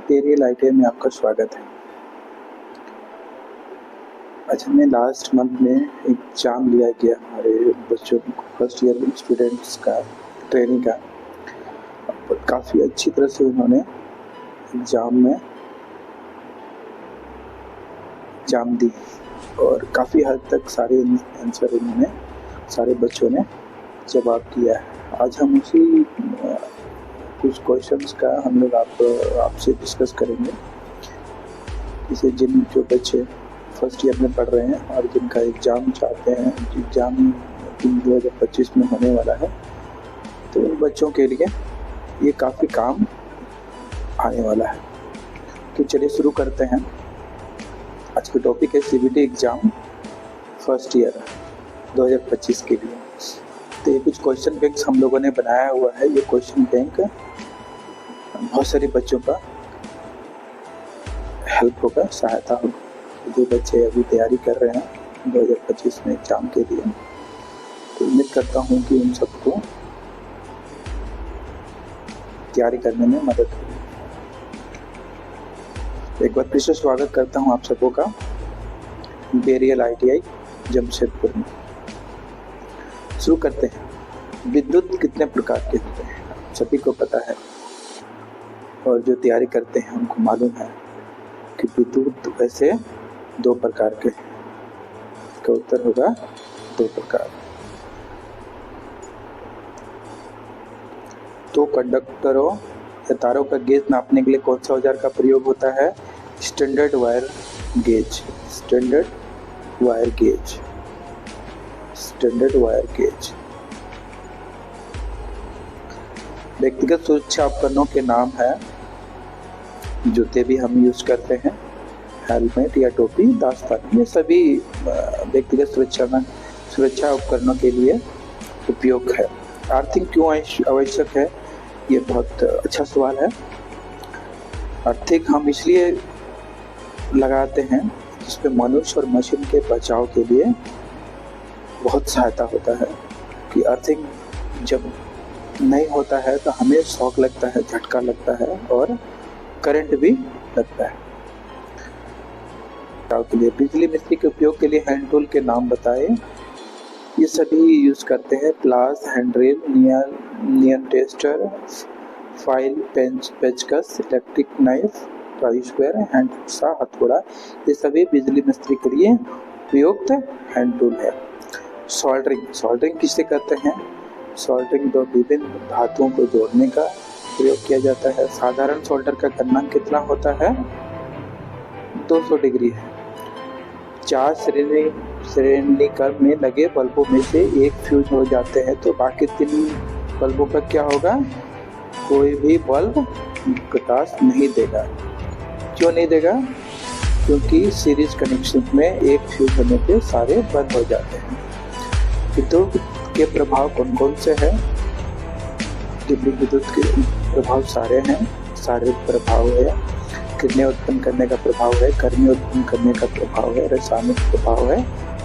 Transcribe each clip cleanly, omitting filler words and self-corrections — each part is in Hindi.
पेरियल आईटीआई में आपका स्वागत है। आज हमने लास्ट मंथ में एग्ज़ाम लिया गया हमारे बच्चों को, फर्स्ट ईयर स्टूडेंट्स का ट्रेनिंग का। काफ़ी अच्छी तरह से उन्होंने एग्ज़ाम दी और काफ़ी हद तक सारे आंसर उन्होंने सारे बच्चों ने जवाब दिया है। आज हम उसी कुछ क्वेश्चंस का हम लोग आपसे डिस्कस करेंगे। इसे जो बच्चे फर्स्ट ईयर में पढ़ रहे हैं और जिनका एग्ज़ाम चाहते हैं, एग्ज़ाम 2025 में होने वाला है, तो उन बच्चों के लिए ये काफ़ी काम आने वाला है। तो चलिए शुरू करते हैं। आज का टॉपिक है सीबीटी एग्ज़ाम फर्स्ट ईयर 2025 के लिए। तो ये कुछ क्वेश्चन बैंक हम लोगों ने बनाया हुआ है। ये क्वेश्चन बैंक बहुत सारे बच्चों का हेल्प होगा, सहायता होगा। जो बच्चे अभी तैयारी कर रहे हैं 2025 में एग्ज़ाम के लिए, तो उम्मीद करता हूँ कि उन सबको तैयारी करने में मदद होगी। एक बार फिर से स्वागत करता हूँ आप सबों का पेरियल आईटीआई जमशेदपुर में। शुरू करते हैं। विद्युत कितने प्रकार के होते हैं सभी को पता है, और जो तैयारी करते हैं उनको मालूम है कि विद्युत वैसे 2 प्रकार के हैं। इसका उत्तर होगा 2 प्रकार। तो कंडक्टरों या तारों का गेज नापने के लिए कौन सा औजार का प्रयोग होता है? Standard wire gauge. Standard wire gauge. Standard wire gauge. व्यक्तिगत सुरक्षा उपकरणों के नाम है, जूते भी हम यूज करते हैं, हेलमेट या टोपी, दास्तान, ये सभी व्यक्तिगत सुरक्षा उपकरणों के लिए उपयोग है। अर्थिंग क्यों आवश्यक है? ये बहुत अच्छा सवाल है। अर्थिंग हम इसलिए लगाते हैं जिसपे मनुष्य और मशीन के बचाव के लिए बहुत सहायता होता है। कि अर्थिंग जब नहीं होता है तो हमें शॉक लगता है, झटका लगता है और करंट भी लगता है। के लिए बिजली मिस्त्री के उपयोग के लिए हैंड टूल के नाम बताएं। ये सभी यूज करते हैं। प्लास, हैंडरेल, नियर टेस्टर, फाइल, पेचकस, electric knife, try square, hand सा, हथौड़ा, ये सभी बिजली मिस्त्री के लिए उपयुक्त हैंड टूल है। सोल्डरिंग किससे करते हैं? सोल्डरिंग 2 विभिन्न धातुओं को जोड़ने का प्रयोग किया जाता है। साधारण सोल्डर का घनमान कितना होता है? 200 डिग्री है। 4 श्रेणी क्रम में लगे बल्बों में से एक फ्यूज हो जाते हैं तो बाकी 3 बल्बों का क्या होगा? कोई भी बल्ब प्रकाश नहीं देगा। क्यों नहीं देगा? क्योंकि सीरीज कनेक्शन में एक फ्यूज होने पे सारे बंद हो जाते हैं। विद्युत के प्रभाव कौन कौन से हैं? विद्युत के प्रभाव सारे हैं। शारीरिक प्रभाव है, किरणें उत्पन्न करने का प्रभाव है, गर्मी उत्पन्न करने का प्रभाव है, रासायनिक प्रभाव है,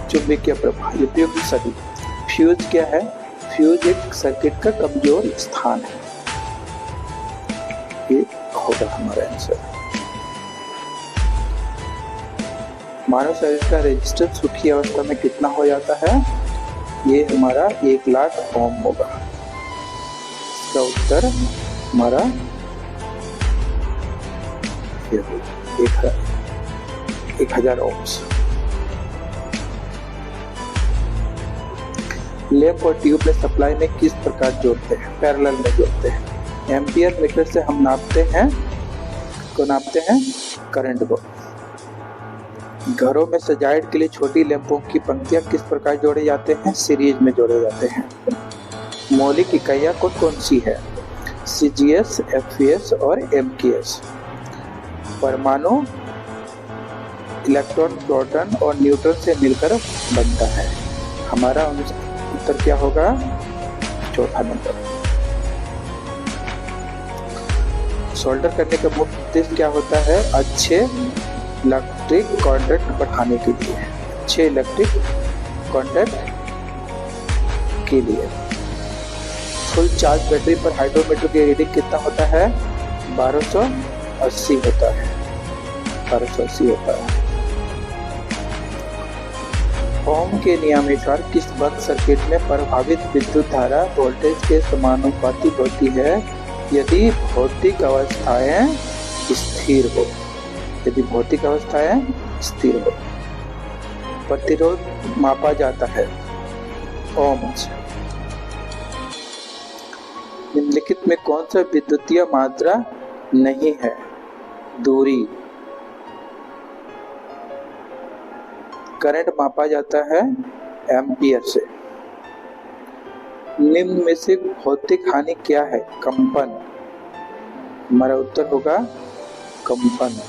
चुंबकीय प्रभाव, ये उपयोग सभी। फ्यूज क्या है? फ्यूज एक सर्किट का कमजोर स्थान है। ये होगा हमारा आंसर। मानव शरीर का रेजिस्टेंस सूखी अवस्था में कितना हो जाता है? ये हमारा 1 लाख ओम होगा। इसका उत्तर हमारा 1000 ओम्स। लैंप और ट्यूब में सप्लाई में किस प्रकार जोड़ते हैं? पैरेलल में जोड़ते हैं। एम्पियर मीटर से हम नापते हैं करंट को। घरों में सजावट के लिए छोटी लैंपों की पंक्तियां किस प्रकार जोड़े जाते हैं? सीरीज में जोड़े जाते हैं। मौलिक इकाइयां कौन सी है? सीजीएस, एफईएस और एमकेएस। परमाणु इलेक्ट्रॉन, प्रोटॉन और न्यूट्रॉन से मिलकर बनता है। हमारा उत्तर क्या होगा? चौथा नंबर। सोल्डर करने का मुख्य उद्देश्य क्या होता है? अच्छे इलेक्ट्रिक कॉन्टैक्ट बढ़ाने के लिए। अच्छे इलेक्ट्रिक कॉन्टैक्ट के लिए। फुल चार्ज बैटरी पर हाइड्रोमीटर की रीडिंग कितना होता है? 1200 80 होता है, 1280 होता है। ओम के नियमानुसार किस बंद सर्किट में प्रभावित विद्युत धारा वोल्टेज के समानुपाती होती है यदि भौतिक अवस्थाएं स्थिर हो? यदि भौतिक अवस्थाएं स्थिर हो। प्रतिरोध मापा जाता है ओम से। निम्नलिखित में कौन सा विद्युतीय मात्रा नहीं है? दूरी। करंट मापा जाता है एम्पियर से। निम्न में से भौतिक हानि क्या है? कंपन। हमारा उत्तर होगा कंपन।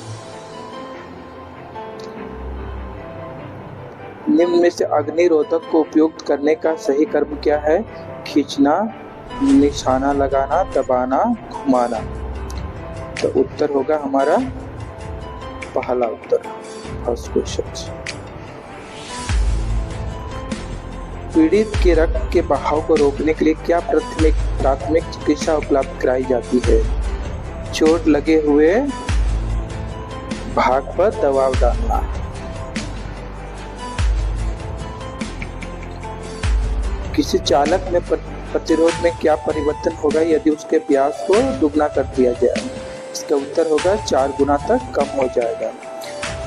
निम्न में से अग्निरोधक को उपयोग करने का सही क्रम क्या है? खींचना, निशाना लगाना, दबाना, घुमाना। तो उत्तर होगा हमारा पहला उत्तर, फर्स्ट क्वेश्चन। पीड़ित के रक्त के बहाव को रोकने के लिए क्या प्राथमिक चिकित्सा उपलब्ध कराई जाती है? चोट लगे हुए भाग पर दबाव डालना। किसी चालक में प्रतिरोध में क्या परिवर्तन होगा यदि उसके व्यास को दुगना कर दिया जाए? इसका उत्तर होगा 4 गुना तक कम हो जाएगा।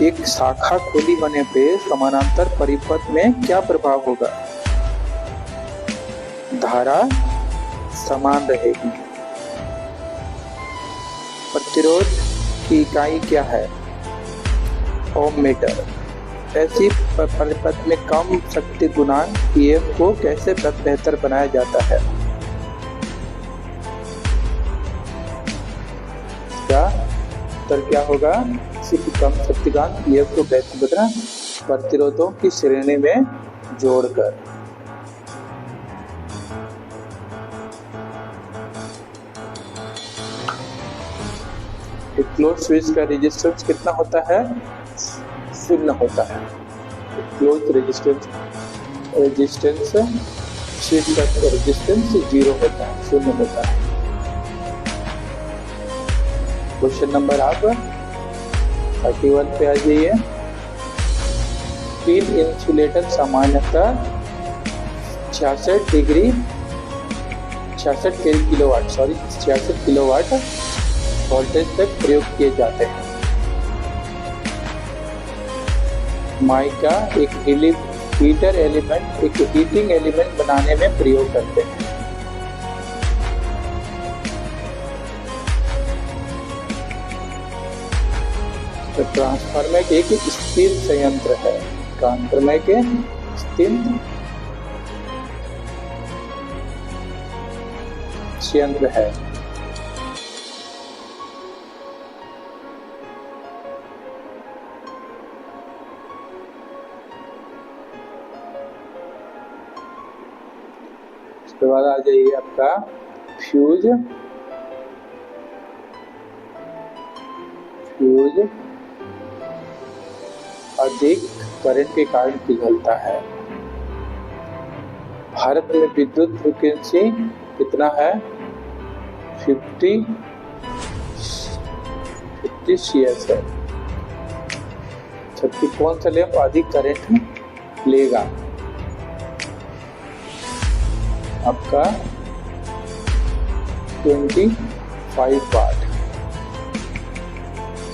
एक शाखा खुली होने पे समानांतर परिपथ में क्या प्रभाव होगा? धारा समान रहेगी। प्रतिरोध की इकाई क्या है? ओम मीटर। ऐसी परिपथ में कम शक्ति गुणांक पीएफ को कैसे बेहतर बनाया जाता है? क्या उत्तर क्या होगा? सिर्फ कम शक्ति गुणांक पीएफ को बेहतर बनाना प्रतिरोधों की श्रेणी में जोड़कर। एक क्लोज स्विच का रेजिस्टेंस कितना होता है? 0 होता है। क्लोज रेजिस्टेंस स्विच का रेजिस्टेंस 0 होता है, 0 होता है। क्वेश्चन नंबर आप 31 पे आ जाइए। स्टील इंसुलेटर सामान्यतः 66 किलोवाट वोल्टेज तक प्रयोग किए जाते हैं। माइका एक हीटर एलिमेंट, एक हीटिंग एलिमेंट बनाने में प्रयोग करते हैं। तो ट्रांसफार्मर एक स्थिर संयंत्र है। ट्रांसफार्मर के स्थिर संयंत्र है। उसके बाद आ जाइए आपका फ्यूज अधिक करंट के कारण पिघलता है। भारत में विद्युत फ्रीक्वेंसी कितना है? 50 CS है। जबकि कौन सा लैंप अधिक करंट लेगा? आपका 25 वाट।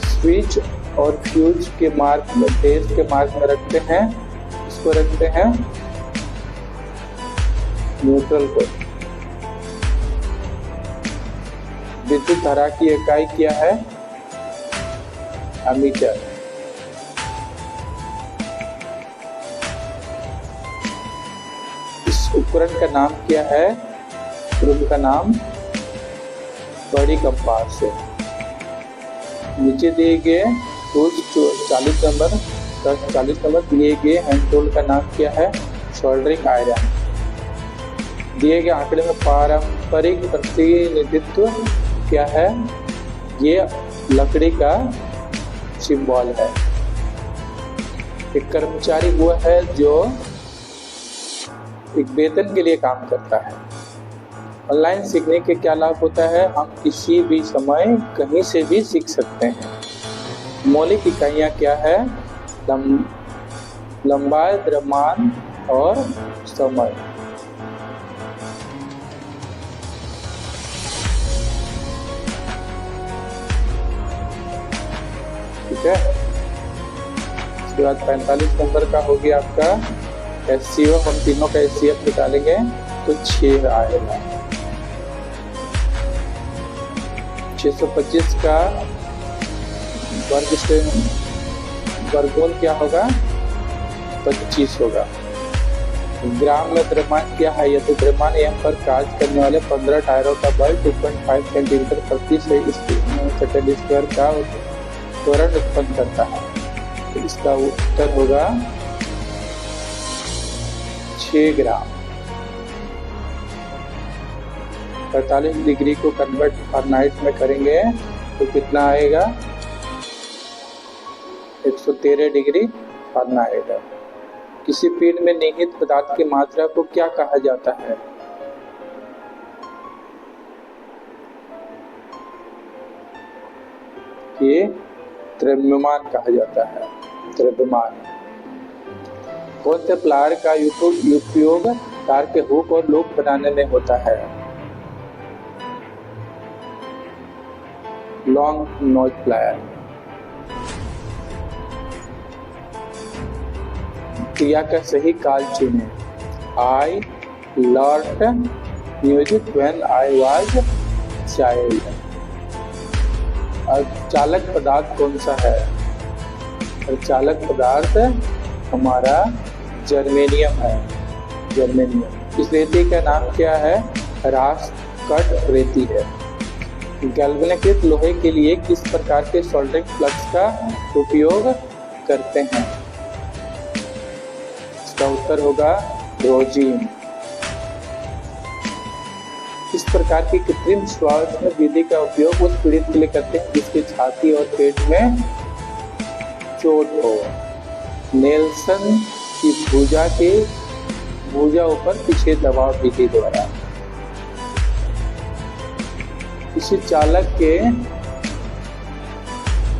स्विच और फ्यूज के मार्क में, फेज के मार्क में रखते हैं, इसको रखते हैं न्यूट्रल को। विद्युत धारा की इकाई क्या है? एमीटर। इस उपकरण का नाम क्या है? उपकरण का नाम बड़ी कंपास है। नीचे दिए गए 40 नंबर दिए गए हैंड टूल का नाम क्या है? Soldering iron. दिए गए आंकड़े में पारंपरिक प्रतिनिधित्व क्या है? ये लकड़ी का सिंबल है। एक कर्मचारी वो है जो एक वेतन के लिए काम करता है ऑनलाइन सीखने के क्या लाभ होता है? हम किसी भी समय कहीं से भी सीख सकते हैं। मौलिक इकाइयाँ क्या है? लंबाई, द्रव्यमान और समय। ठीक है, इसके बाद 45 नंबर का हो गया आपका SCO। हम तीनों का HCF निकालेंगे तो 6 आएगा। 625 का वर्गमूल क्या होगा? 25 होगा। ग्राम में द्रव्यमान क्या है? यदि द्रव्यमान यहाँ पर कार्य करने वाले 15 टायरों का बल 2.5 सेंटीमीटर प्रति सेकंड स्क्वायर का त्वरण उत्पन्न करता है, तो इसका उत्तर होगा 6 ग्राम। 45 डिग्री को कन्वर्ट फारेनहाइट में करेंगे तो कितना आएगा? 113 डिग्री फारेनहाइट। किसी पिंड में निहित पदार्थ की मात्रा को क्या कहा जाता है? ये द्रव्यमान कहा जाता है। द्रव्यमान। कौन से प्लायर का उपयोग तार के हुक और लूप बनाने में होता है? Long nose plier. क्रिया का सही काल चुने। I learned music when I was child। और चालक पदार्थ कौन सा है? और चालक पदार्थ हमारा जर्मेनियम है। जर्मेनियम। इस रेती का नाम क्या है? रास्कट रेती है। गैल्वेनिकृत लोहे के लिए किस प्रकार के सोल्डरिंग फ्लक्स का उपयोग करते हैं? इसका उत्तर होगा रोजीन। इस प्रकार की कृत्रिम श्वास विधि का उपयोग उस पीड़ित के लिए करते हैं जिसकी छाती और पेट में चोट हो। नेल्सन की भुजा ऊपर पीछे दबाव विधि द्वारा। किसी चालक के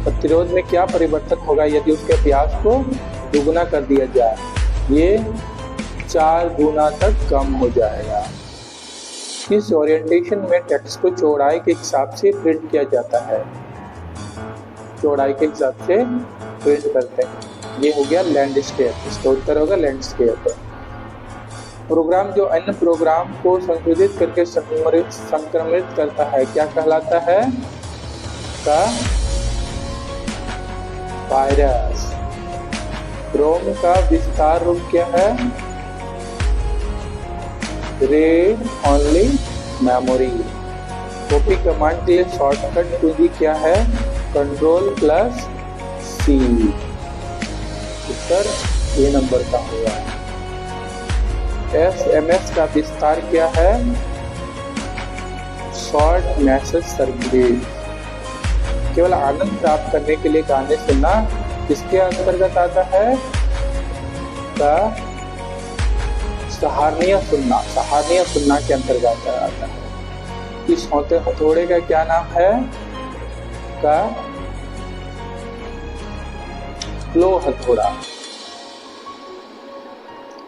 प्रतिरोध में क्या परिवर्तन होगा यदि उसके व्यास को दुगुना कर दिया जाए? ये 4 गुना तक कम हो जाएगा। इस ओरिएंटेशन में टेक्स्ट को चौड़ाई के हिसाब से प्रिंट किया जाता है। चौड़ाई के हिसाब से प्रिंट करते हैं। ये हो गया लैंडस्केप। इसका उत्तर होगा लैंडस्केप। प्रोग्राम जो अन्य प्रोग्राम को संशोधित करके संक्रमित करता है क्या कहलाता है? वायरस। रोम का विस्तार रूप क्या है? Read only memory. Copy command के लिए शॉर्टकट कुंजी क्या है? Ctrl+C। उत्तर ए नंबर का होगा। SMS का विस्तार क्या है? Short message service. केवल आनंद प्राप्त करने के लिए गाने सुनना किसके अंतर्गत आता है? सराहनीय सुनना के अंतर्गत आता है। इस हथौड़े का क्या नाम है? फ्लो हथौड़ा।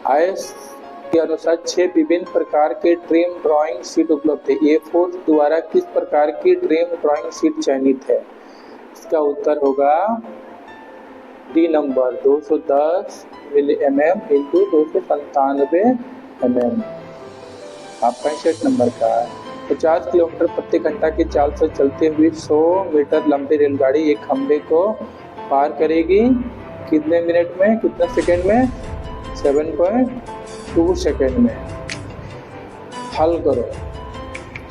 आईएस के अनुसार 6 विभिन्न प्रकार के ट्रिम ड्राइंग शीट उपलब्ध है। A4 द्वारा किस प्रकार की ट्रिम ड्राइंग शीट चयनित है? इसका उत्तर होगा डी नंबर 210 mm × 297 mm। आप 65 नंबर का है। 50 किलोमीटर प्रति घंटा की चाल से चलते हुए 100 मीटर लंबी रेलगाड़ी एक खंभे को पार करेगी कितने मिनट में, कितने सेकंड में? 7.2 सेकंड में। हल करो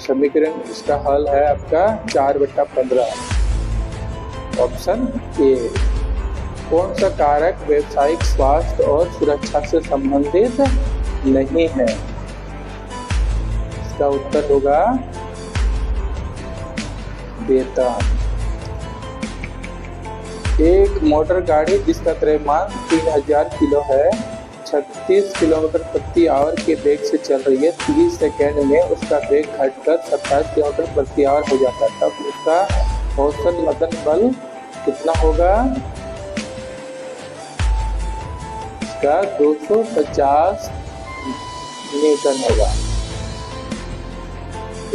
समीकरण। इसका हल है आपका 4/15। Option A. कौन सा कारक व्यावसायिक स्वास्थ्य और सुरक्षा से संबंधित नहीं है? इसका उत्तर होगा वेतन। एक मोटर गाड़ी जिसका द्रव्यमान 3000 किलो है 36 किलोमीटर प्रति आवर के वेग से चल रही है, 30 सेकेंड में उसका वेग घटकर 27 किलोमीटर प्रति आवर हो जाता है, तब उसका औसत मदन बल कितना होगा? इसका 250 न्यूटन होगा।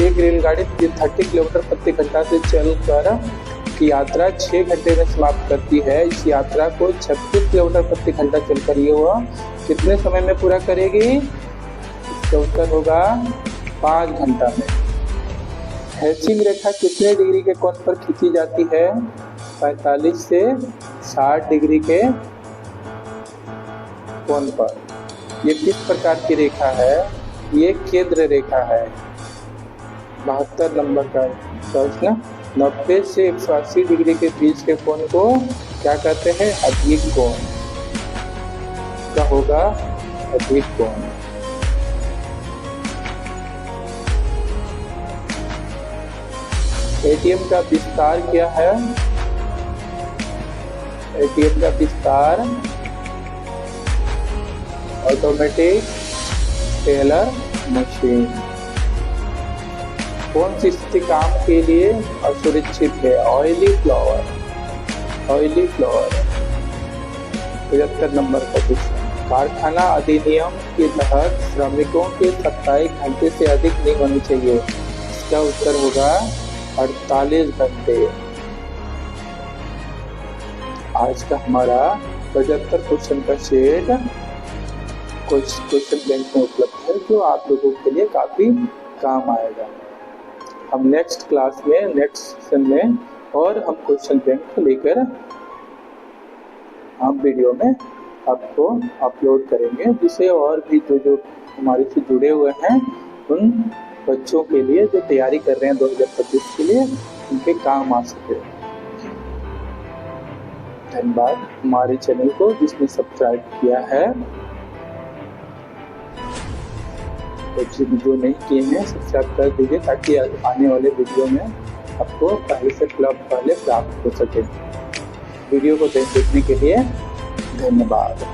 एक रेलगाड़ी 30 किलोमीटर प्रति घंटा से चलकर की यात्रा 6 घंटे में समाप्त करती है। इस यात्रा को 36 किलोमीटर प्रति घंटा चलकर ये हुआ कितने समय में पूरा करेगी? इसका उत्तर होगा 5 घंटा में। हैचिंग रेखा कितने डिग्री के कोण पर खींची जाती है? 45 से 60 डिग्री के कोण पर। ये किस प्रकार की रेखा है? ये केंद्र रेखा है। 72 नंबर का प्रश्न, 90 से 180 डिग्री के बीच के कोण को क्या कहते हैं? अधिक कोण। क्या होगा? अधिक कोण। एटीएम का विस्तार क्या है? एटीएम का विस्तार ऑटोमेटिक टेलर मशीन। कौन सी स्थिति काम के लिए असुरक्षित है? Oily flower. Oily flower. 75 number का क्वेश्चन, कारखाना अधिनियम के तहत श्रमिकों के साप्ताहिक घंटे से अधिक नहीं होनी चाहिए। इसका उत्तर होगा 48 घंटे। आज का हमारा 75 क्वेश्चन का सेट क्वेश्चन बैंक में उपलब्ध है, जो आप लोगों के लिए काफी काम आएगा। हम नेक्स्ट क्लास में, नेक्स्ट सेशन में और हम क्वेश्चन बैंक को लेकर हम वीडियो में आपको अपलोड करेंगे, जिससे और भी जो हमारे से जुड़े हुए हैं उन बच्चों के लिए जो तैयारी कर रहे हैं 2025 के लिए, उनके काम आ सके। धन्यवाद। हमारे चैनल को जिसने सब्सक्राइब किया है, जो नहीं किए हैं सब्सक्राइब कर दीजिए, ताकि आने वाले वीडियो में आपको पहले से प्राप्त हो सके। वीडियो को देखने के लिए धन्यवाद।